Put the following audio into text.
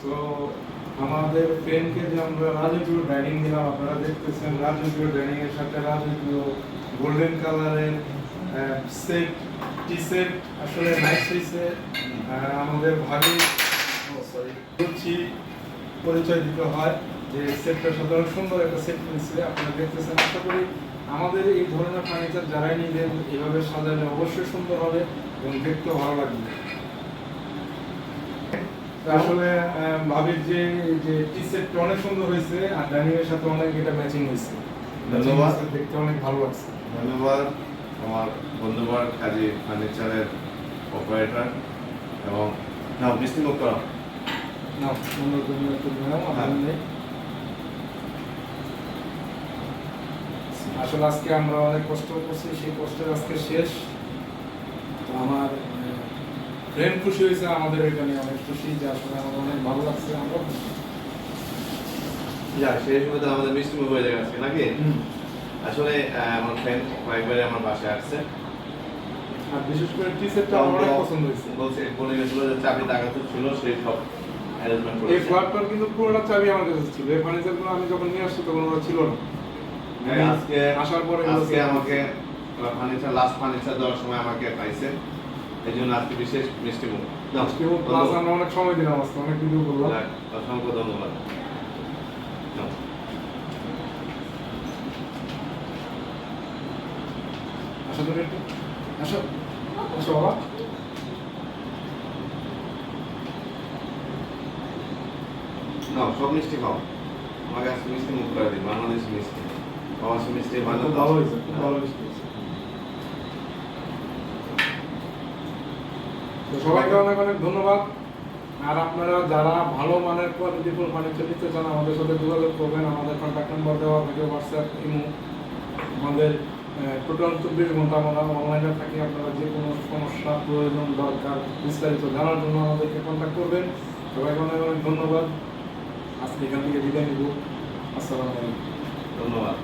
তো আমাদের ফ্রেন্ডকে যে আমরা রাজকীয় ডাইনিং দিলাম, আপনারা দেখতেছেন রাজকীয় ডাইনিং এর সাথে রাজকীয় গোল্ডেন কালারের সেট টি সেট আসলে নাইস হয়েছে। আমাদের ভাবি সরি পরিচয় দিতে হয় যে সেটটা সাধারণ সুন্দর একটা সেট হয়েছে। আপনারা দেখতেছেন, আশা করি আমাদের এই ধরনের ফার্নিচার যারাই নিবেন এভাবে সাজালে অবশ্যই সুন্দর হবে এবং দেখতেও ভালো লাগবে। আসলে ভাবির যে যে টি সেটটা অনেক সুন্দর হয়েছে আর ডাইনিং এর সাথে অনেক এটা ম্যাচিং হয়েছে। ধন্যবাদ, দেখতে অনেক ভালো লাগছে। ধন্যবাদ আমার বন্ধুবার কাজী ফার্নিচারের অপারেটর এবং না মিষ্টি মুখ করা না সুন্দর জন্য একটু দিলাম নেই। আসলে আজকে আমরা অনেক কষ্ট করছি, সেই কষ্টের আজকে শেষ। তো আমার ফ্রেন্ড খুশি হয়েছে, আমাদের এটা নিয়ে অনেক খুশি যে আসলে আমার অনেক ভালো লাগছে। আমরা যা সেই সময় তো আমাদের মিষ্টি মুখ হয়ে গেছে নাকি। আসলে আমার ফ্রেন্ড কয়েকবারে আমার বাসায় আসছে আর বিশেষ করে টি সেটটা আমার অনেক পছন্দ হয়েছে। বলছে বলে গেছিল যে চাবি দাগাতে ছিল সেই সব অ্যারেঞ্জমেন্ট এই করেছে। ফ্ল্যাটটার কিন্তু পুরোটা চাবি আমার কাছে ছিল। এই ফার্নিচারগুলো আমি যখন নিয়ে আসছি তখন ওরা ছিল না। আজকে আসার পরে আজকে আমাকে ফার্নিচার লাস্ট ফার্নিচার দেওয়ার সময় আমাকে পাইছে, এই জন্য আজকে বিশেষ মিষ্টি মুখ। আজকে প্লাস আমরা অনেক সময় দিলাম, আজকে অনেক ভিডিও করলাম। অসংখ্য ধন্যবাদ। আসো তুমি একটু আসো, আসো বাবা। না সব মিষ্টি খাও, আমাকে আজকে মিষ্টি মুখ করে দিই, বাংলাদেশি মিষ্টি প্রবাসী মিষ্টি ভালো হয়েছে, ভালো হয়েছে। তো সবাইকে অনেক অনেক ধন্যবাদ। আর আপনারা যারা ভালো মানের কোয়ালিটিফুল ফার্নিচার নিতে চান আমাদের সাথে যোগাযোগ করবেন। আমাদের কন্ট্যাক্ট নাম্বার দেওয়া থাকে, হোয়াটসঅ্যাপ, ইমো। আমাদের টোটাল 24 ঘন্টা আমরা অনলাইনে থাকি। আপনারা যে কোনো সমস্যা, প্রয়োজন, দরকার বিস্তারিত জানার জন্য আমাদেরকে কন্ট্যাক্ট করবেন। সবাইকে অনেক অনেক ধন্যবাদ। আজকে এখান থেকে বিদায় নিব। আসসালামু আলাইকুম। ধন্যবাদ।